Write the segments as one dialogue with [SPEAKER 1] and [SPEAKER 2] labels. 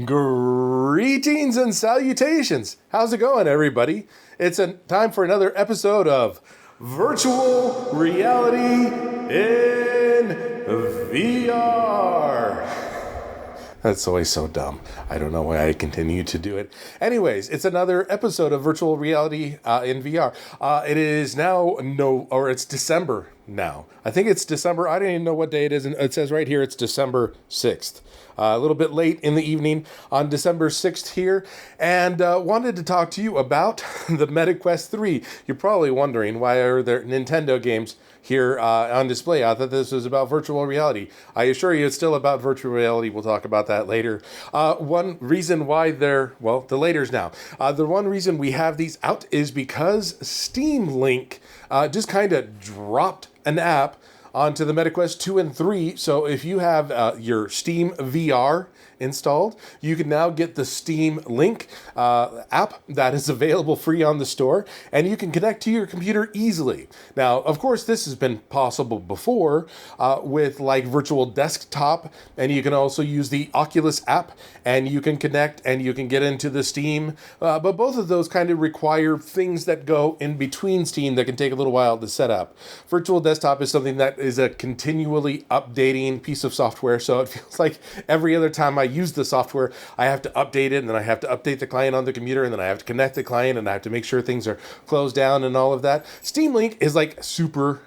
[SPEAKER 1] Greetings and salutations. How's it going, everybody? It's time for another episode of Virtual Reality in VR. That's always so dumb. I don't know why I continue to do it. Anyways, it's another episode of Virtual Reality in VR. It is now it's December now. I think it's December. I don't even know what day it is. And it says right here it's December 6th. A little bit late in the evening on December 6th here, and wanted to talk to you about the MetaQuest 3. You're probably wondering, why are there Nintendo games here on display? I thought this was about virtual reality. I assure you it's still about virtual reality. We'll talk about that later. One reason why the later's now. The one reason we have these out is because Steam Link just kind of dropped an app onto the MetaQuest 2 and 3. So if you have your Steam VR installed, you can now get the Steam Link app that is available free on the store, and you can connect to your computer easily. Now, of course, this has been possible before with like virtual desktop, and you can also use the Oculus app, and you can connect and you can get into the Steam. But both of those kind of require things that go in between Steam that can take a little while to set up. Virtual desktop is something that is a continually updating piece of software, so it feels like every other time I use the software, I have to update it, and then I have to update the client on the computer, and then I have to connect the client, and I have to make sure things are closed down and all of that. Steam Link is like super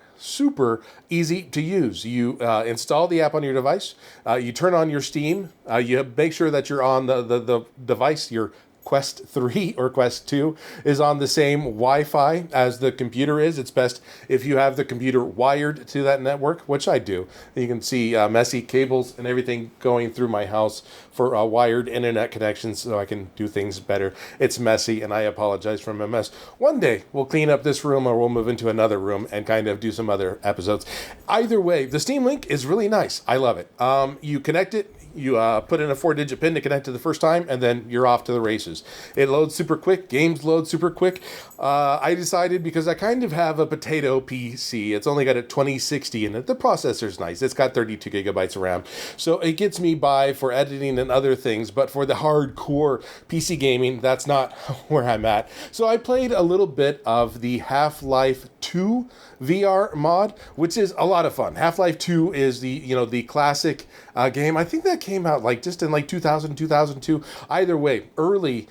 [SPEAKER 1] easy to use. You install the app on your device, you turn on your Steam, you make sure that you're on the device, your Quest 3 or Quest 2 is on the same Wi-Fi as the computer is. It's best if you have the computer wired to that network, which I do. You can see messy cables and everything going through my house for wired internet connections so I can do things better. It's messy, and I apologize for my mess. One day, we'll clean up this room, or we'll move into another room and kind of do some other episodes. Either way, the Steam Link is really nice. I love it. You connect it, you put in a 4-digit PIN to connect it the first time, and then you're off to the races. It loads super quick. Games load super quick. I decided, because I kind of have a potato PC, it's only got a 2060 in it. The processor's nice. It's got 32 gigabytes of RAM. So it gets me by for editing and other things, but for the hardcore PC gaming, that's not where I'm at. So I played a little bit of the Half-Life 2 VR mod, which is a lot of fun. Half-Life 2 is the classic game. I think that came out just in 2000, 2002. Either way, early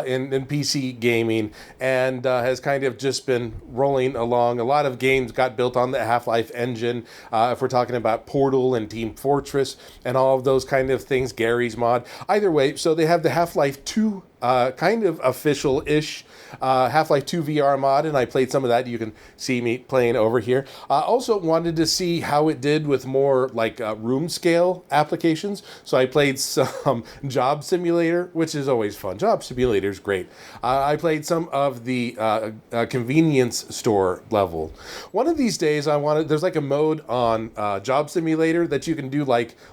[SPEAKER 1] in PC gaming, and has kind of just been rolling along. A lot of games got built on the Half-Life engine. If we're talking about Portal and Team Fortress and all of those kind of things, Gary's mod. Either way, so they have the Half-Life 2 kind of official-ish Half-Life 2 VR mod, and I played some of that. You can see me playing over here. Also wanted to see how it did with more room scale applications, so I played some Job Simulator, which is always fun. Job Simulator is great. I played some of the convenience store level. One of these days, there's a mode on Job Simulator that you can do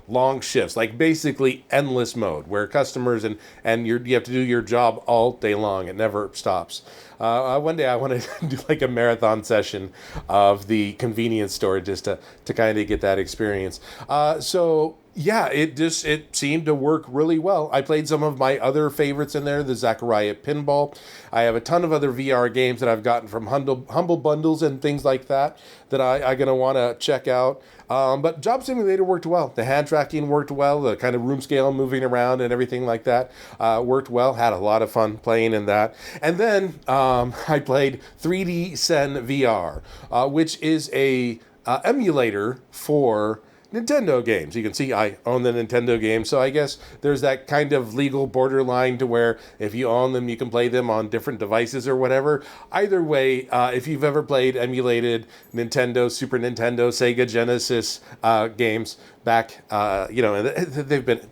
[SPEAKER 1] long shifts, basically endless mode, where customers and you have to do your job all day long. It never stops. One day I want to do a marathon session of the convenience store just to kind of get that experience. Yeah, it seemed to work really well. I played some of my other favorites in there, the Zaccaria Pinball. I have a ton of other VR games that I've gotten from Humble Bundles and things like that I'm going to want to check out. But Job Simulator worked well. The hand tracking worked well. The kind of room scale moving around and everything like that worked well. Had a lot of fun playing in that. And then I played 3D Sen VR, which is a emulator for Nintendo games. You can see I own the Nintendo games, so I guess there's that kind of legal borderline to where if you own them, you can play them on different devices or whatever. Either way, if you've ever played emulated Nintendo, Super Nintendo, Sega Genesis games back,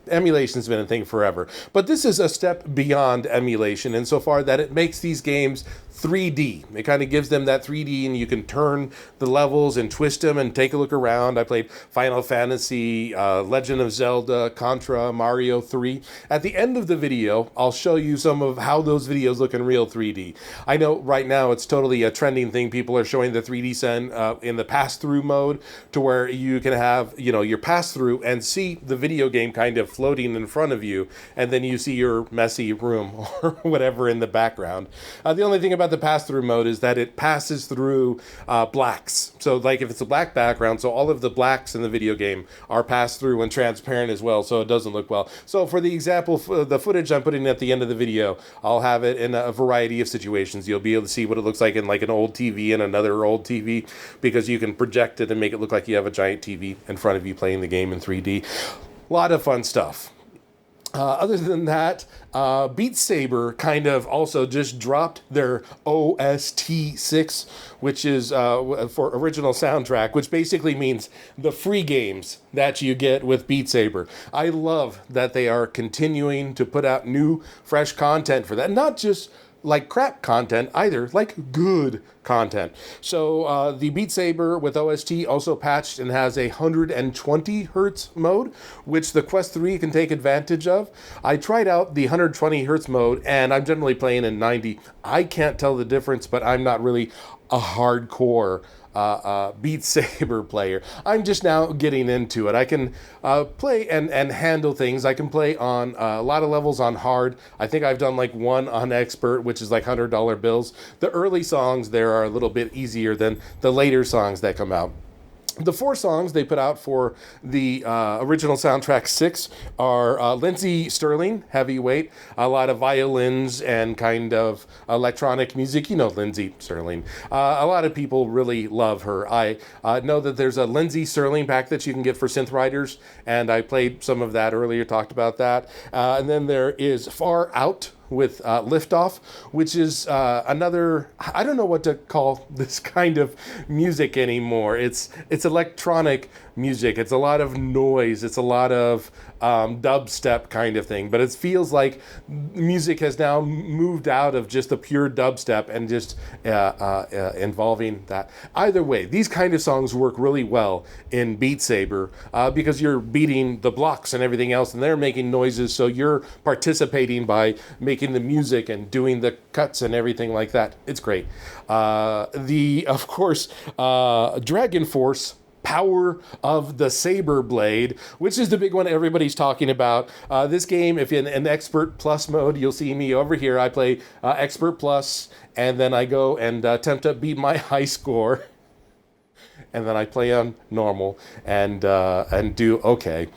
[SPEAKER 1] emulation's been a thing forever. But this is a step beyond emulation insofar that it makes these games 3D. It kind of gives them that 3D, and you can turn the levels and twist them and take a look around. I played Final Fantasy, Legend of Zelda, Contra, Mario 3. At the end of the video, I'll show you some of how those videos look in real 3D. I know right now it's totally a trending thing. People are showing the 3D Sen in the pass-through mode, to where you can have, your pass-through and see the video game kind of floating in front of you, and then you see your messy room or whatever in the background. The only thing about the pass-through mode is that it passes through blacks. So like if it's a black background, so all of the blacks in the video game are passed through and transparent as well, so it doesn't look well. So for the example, the footage I'm putting at the end of the video, I'll have it in a variety of situations. You'll be able to see what it looks like in like an old TV and another old TV, because you can project it and make it look like you have a giant TV in front of you playing the game in 3D. A lot of fun stuff. Other than that, Beat Saber kind of also just dropped their OST6, which is for original soundtrack, which basically means the free games that you get with Beat Saber. I love that they are continuing to put out new, fresh content for that. Not just like crap content either, like good content. So the Beat Saber with OST also patched and has a 120 hertz mode, which the Quest 3 can take advantage of. I tried out the 120 hertz mode, and I'm generally playing in 90. I can't tell the difference, but I'm not really a hardcore Beat Saber player. I'm just now getting into it. I can play and handle things. I can play on a lot of levels on hard. I think I've done like one on expert, which is like $100 bills. The early songs there are a little bit easier than the later songs that come out. The 4 songs they put out for the original soundtrack 6 are Lindsey Sterling, heavyweight, a lot of violins and kind of electronic music. You know Lindsey Sterling. A lot of people really love her. I know that there's a Lindsey Sterling pack that you can get for synth riders, and I played some of that earlier, talked about that. And then there is Far Out with Liftoff, which is another, I don't know what to call this kind of music anymore. It's electronic music. It's a lot of noise. It's a lot of dubstep kind of thing. But it feels like music has now moved out of just the pure dubstep and just involving that. Either way, these kind of songs work really well in Beat Saber because you're beating the blocks and everything else, and they're making noises, so you're participating by making the music and doing the cuts and everything like that. It's great. Of course, DragonForce, Power of the Saber Blade, which is the big one everybody's talking about. This game, if in an Expert Plus mode, you'll see me over here. I play Expert Plus, and then I go and attempt to beat my high score. And then I play on normal and do okay.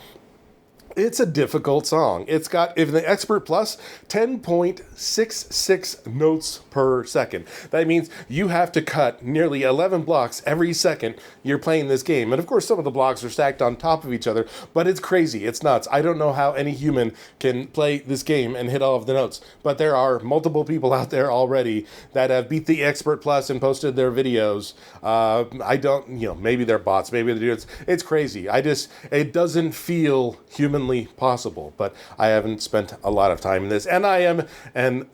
[SPEAKER 1] It's a difficult song. It's got, in the Expert Plus, 10.66 notes per second. That means you have to cut nearly 11 blocks every second you're playing this game. And of course, some of the blocks are stacked on top of each other, but it's crazy. It's nuts. I don't know how any human can play this game and hit all of the notes, but there are multiple people out there already that have beat the Expert Plus and posted their videos. I don't, maybe they're bots, maybe they're dudes. It's crazy. It doesn't feel humanly possible, but I haven't spent a lot of time in this, and I am an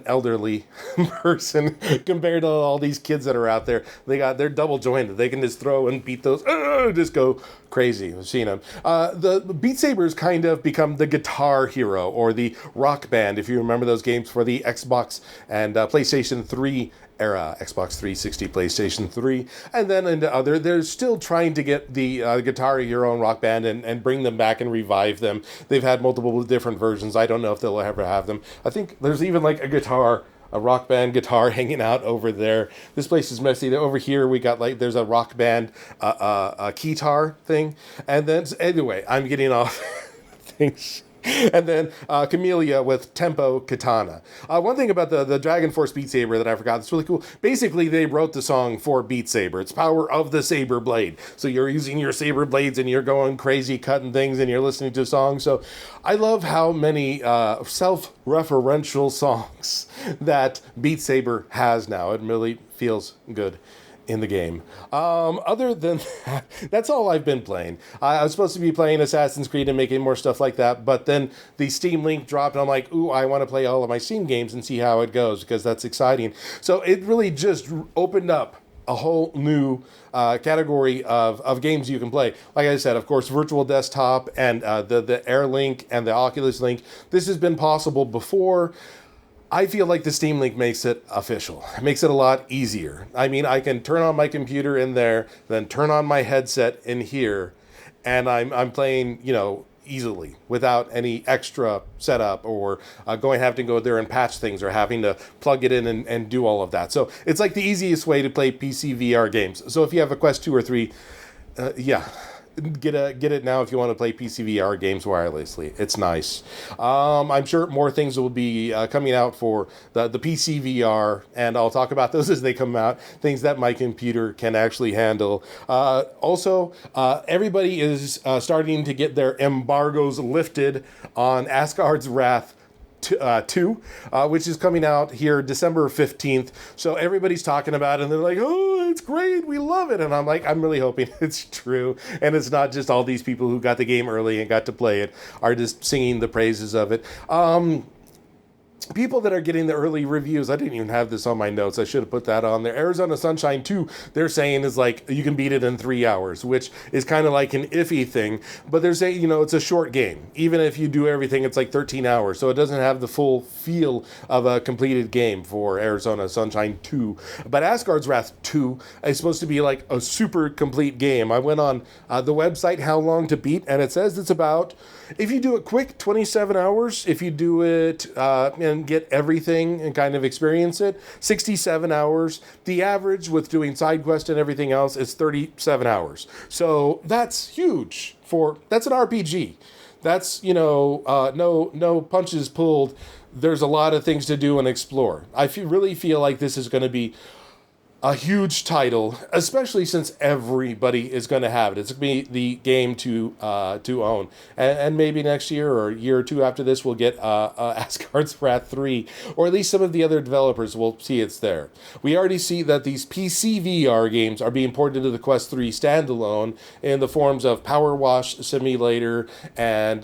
[SPEAKER 1] elderly person compared to all these kids that are out there. They're double jointed. They can just throw and beat those, just go crazy. I've seen them. The Beat Saber's kind of become the Guitar Hero or the Rock Band, if you remember those games for the Xbox and PlayStation 3 era, Xbox 360, PlayStation 3, and then into other. They're still trying to get the Guitar Hero and Rock Band and bring them back and revive them. They've had multiple different versions. I don't know if they'll ever have them. I think there's even like a Rock Band guitar hanging out over there. This place is messy. Over here we got there's a Rock Band a keytar thing. And then anyway, I'm getting off things. And then Camellia with Tempo Katana. One thing about the DragonForce Beat Saber that I forgot that's really cool. Basically, they wrote the song for Beat Saber. It's Power of the Saber Blade. So you're using your saber blades and you're going crazy cutting things and you're listening to songs. So I love how many self-referential songs that Beat Saber has now. It really feels good. in the game. Other than that, that's all I've been playing. I was supposed to be playing Assassin's Creed and making more stuff like that, but then the Steam link dropped, and I'm like, ooh, I want to play all of my Steam games and see how it goes, because that's exciting. So it really just opened up a whole new category of games you can play. Like I said, of course, virtual desktop and the Air Link and the Oculus Link. This has been possible before. I feel like the Steam Link makes it official. It makes it a lot easier. I mean, I can turn on my computer in there, then turn on my headset in here, and I'm playing, easily without any extra setup or having to go there and patch things or having to plug it in and do all of that. So it's like the easiest way to play PC VR games. So if you have a Quest 2 or 3, get it now if you want to play PC VR games wirelessly. It's nice. I'm sure more things will be coming out for the PC VR, and I'll talk about those as they come out, things that my computer can actually handle. Also, everybody is starting to get their embargoes lifted on Asgard's Wrath 2, which is coming out here December 15th. So everybody's talking about it, and they're like, oh, it's great, we love it. And I'm like, I'm really hoping it's true, and it's not just all these people who got the game early and got to play it are just singing the praises of it. People that are getting the early reviews, I didn't even have this on my notes. I should have put that on there. Arizona Sunshine 2, they're saying is like, you can beat it in 3 hours, which is kind of like an iffy thing. But they're saying, it's a short game. Even if you do everything, it's like 13 hours. So it doesn't have the full feel of a completed game for Arizona Sunshine 2. But Asgard's Wrath 2 is supposed to be like a super complete game. I went on the website, How Long to Beat, and it says it's about, if you do it quick, 27 hours. If you do it and get everything and kind of experience it, 67 hours. The average with doing side quest and everything else is 37 hours. So that's huge that's an RPG. That's, no punches pulled. There's a lot of things to do and explore. I really feel like this is going to be a huge title, especially since everybody is going to have it. It's going to be the game to own. And maybe next year or a year or two after this, we'll get Asgard's Wrath 3, or at least some of the other developers will see it's there. We already see that these PC VR games are being ported into the Quest 3 standalone in the forms of Power Wash Simulator and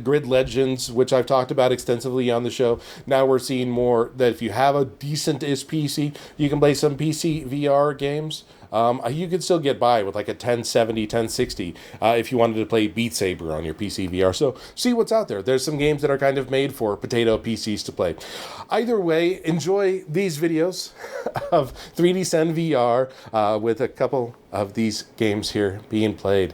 [SPEAKER 1] Grid Legends, which I've talked about extensively on the show. Now we're seeing more that if you have a decent-ish PC, you can play some PC VR games. You could still get by with like a 1070, 1060 if you wanted to play Beat Saber on your PC VR. So see what's out there. There's some games that are kind of made for potato PCs to play. Either way, enjoy these videos of 3D Sen VR with a couple of these games here being played.